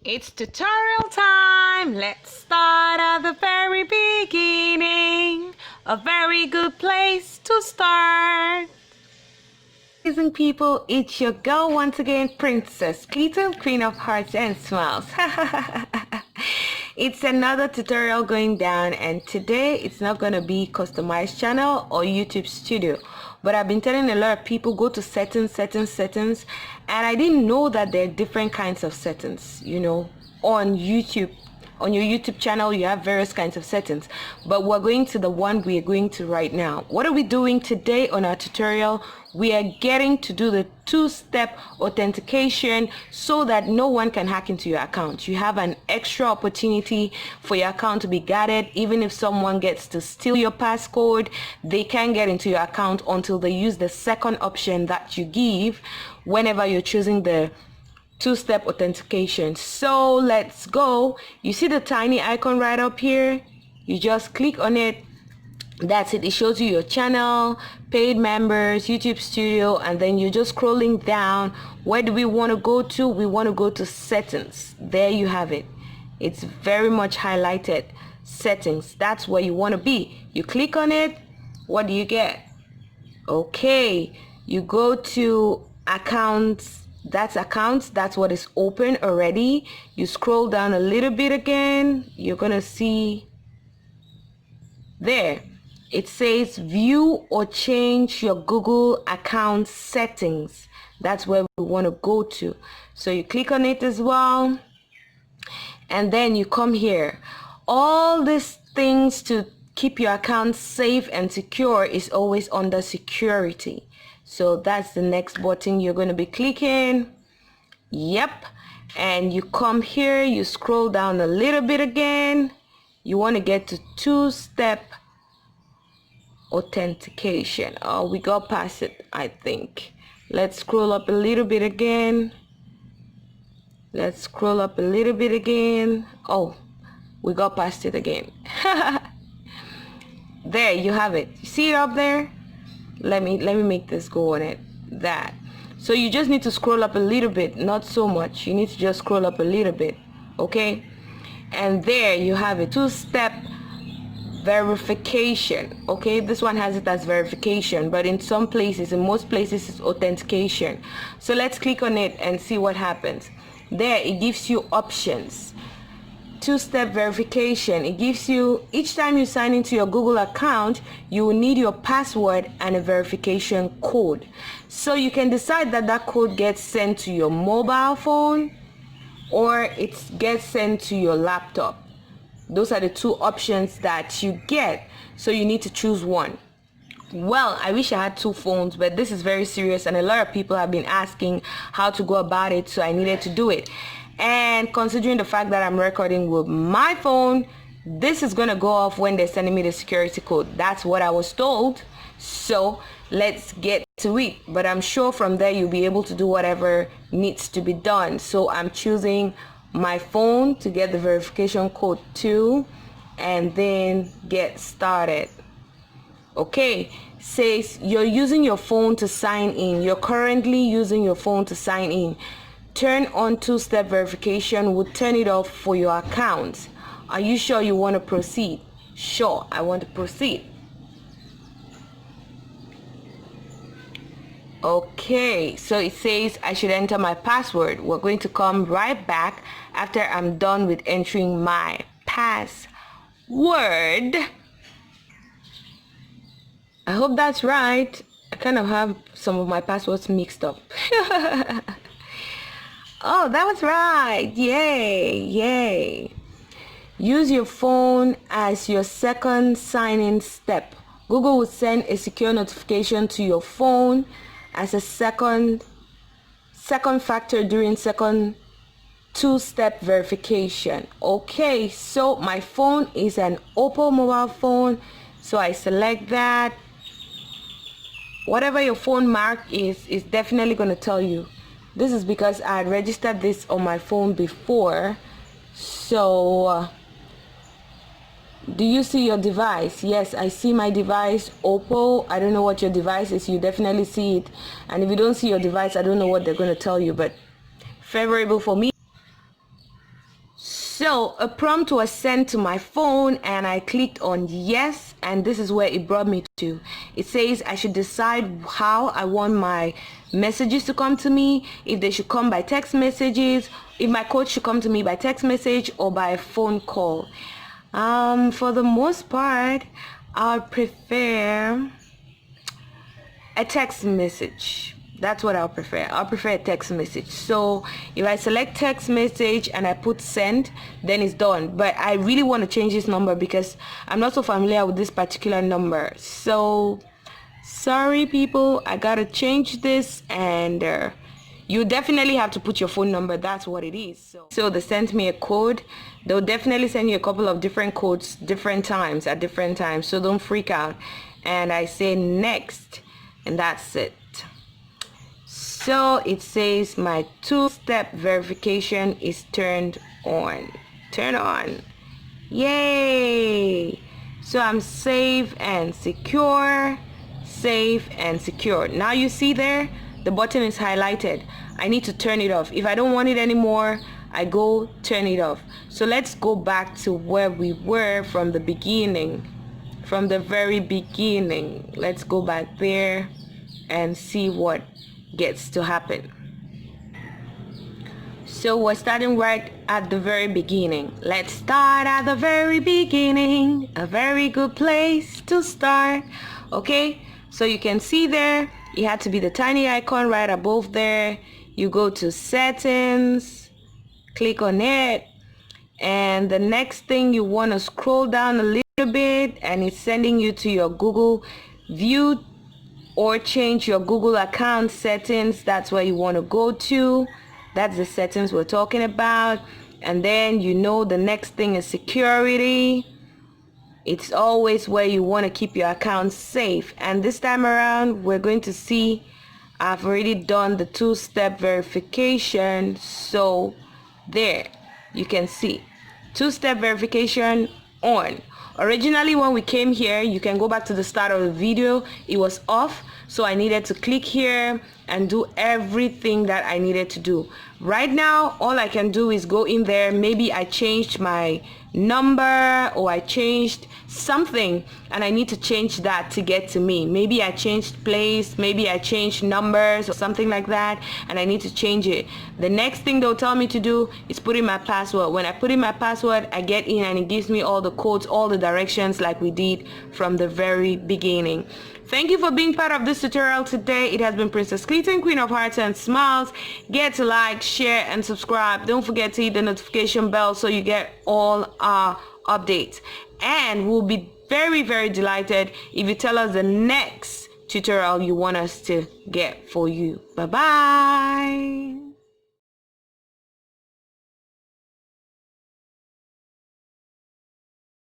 It's tutorial time. Let's start at the very beginning. A very good place to start. Amazing people, it's your girl once again, Princess Clitin, Queen of Hearts and Smiles. It's another tutorial going down, and today it's not going to be customized channel or YouTube studio, but I've been telling a lot of people go to settings, and I didn't know that there are different kinds of settings. You know, on YouTube, on your YouTube channel you have various kinds of settings, but we're going to the one we're going to right now. What are we doing today on our tutorial? We are getting to do the two-step authentication so that no one can hack into your account. You have an extra opportunity for your account to be guarded. Even if someone gets to steal your passcode, they can't get into your account until they use the second option that you give whenever you're choosing the two-step authentication. So let's go. You see the tiny icon right up here? You just click on it. That's it. It shows you your channel, paid members, YouTube studio, and then you're just scrolling down. Where do we want to go to? We want to go to settings. There you have it. It's very much highlighted. Settings. That's where you want to be. You click on it. What do you get? Okay, you go to accounts. That's accounts. That's what is open already. You scroll down a little bit again. You're gonna see there it says view or change your Google account settings. That's where we want to go to. So you click on it as well, and then you come here. All these things to keep your account safe and secure is always under security. So that's the next button you're going to be clicking. Yep. And you come here, you scroll down a little bit again. You want to get to two-step authentication. Oh, we got past it, I think. Let's scroll up a little bit again. Let's scroll up a little bit again. Oh, we got past it again. There you have it. You see it up there? Let me make this go on it. That. So you just need to scroll up a little bit, not so much. You need to just scroll up a little bit, okay? And there you have it, two-step verification. Okay, this one has it as verification, but in some places, in most places, it's authentication. So let's click on it and see what happens. There it gives you options. Two-step verification. It gives you, each time you sign into your Google account, you will need your password and a verification code. So you can decide that that code gets sent to your mobile phone or it gets sent to your laptop. Those are the two options that you get. So you need to choose one. Well, I wish I had two phones, but this is very serious and a lot of people have been asking how to go about it, so I needed to do it. And considering the fact that I'm recording with my phone, this is going to go off when they're sending me the security code. That's what I was told. So let's get to it. But I'm sure from there you'll be able to do whatever needs to be done. So I'm choosing my phone to get the verification code too, and then get started. Okay, says you're using your phone to sign in. You're currently using your phone to sign in. Turn on two-step verification will turn it off for your account. Are you sure you want to proceed? Sure, I want to proceed. Okay, so it says I should enter my password. We're going to come right back after I'm done with entering my password. I hope that's right. I kind of have some of my passwords mixed up. Oh, that was right. Yay, yay. Use your phone as your second sign-in step. Google will send a secure notification to your phone as a second factor during second two-step verification. Okay, so my phone is an Oppo mobile phone, so I select that. Whatever your phone mark is definitely going to tell you. This is because I had registered this on my phone before. So do you see your device? Yes, I see my device, Oppo. I don't know what your device is. You definitely see it. And if you don't see your device, I don't know what they're going to tell you, but favorable for me. So a prompt was sent to my phone and I clicked on yes, and this is where it brought me to. It says I should decide how I want my messages to come to me, if they should come by text messages, if my code should come to me by text message or by phone call. For the most part, I prefer a text message. That's what I'll prefer. I'll prefer a text message. So if I select text message and I put send, then it's done. But I really want to change this number because I'm not so familiar with this particular number. So sorry people, I gotta change this, and you definitely have to put your phone number. That's what it is. So they sent me a code. They'll definitely send you a couple of different codes different times at different times, so don't freak out. And I say next, and that's it. So it says my two-step verification is turned on. Turn on. Yay! So I'm safe and secure. Safe and secure. Now you see there, the button is highlighted. I need to turn it off. If I don't want it anymore, I go turn it off. So let's go back to where we were from the beginning. From the very beginning. Let's go back there and see what gets to happen. So we're starting right at the very beginning. Let's start at the very beginning. A very good place to start. Okay, so you can see there, it had to be the tiny icon right above there. You go to settings, click on it, and the next thing you want to scroll down a little bit, and it's sending you to your Google view or change your Google account settings. That's where you want to go to. That's the settings we're talking about. And then you know the next thing is security. It's always where you want to keep your account safe. And this time around we're going to see I've already done the two-step verification. So there you can see two-step verification on. Originally when we came here, you can go back to the start of the video, it was off, so I needed to click here and do everything that I needed to do. Right now all I can do is go in there. Maybe I changed my number or I changed something and I need to change that to get to me. Maybe I changed place, maybe I changed numbers or something like that, and I need to change it. The next thing they'll tell me to do is put in my password. When I put in my password, I get in and it gives me all the codes, all the directions like we did from the very beginning. Thank you for being part of this tutorial today. It has been Princess Clitin, Queen of Hearts and Smiles. Get to like, share and subscribe. Don't forget to hit the notification bell so you get all our updates. And we'll be very, very delighted if you tell us the next tutorial you want us to get for you. Bye bye.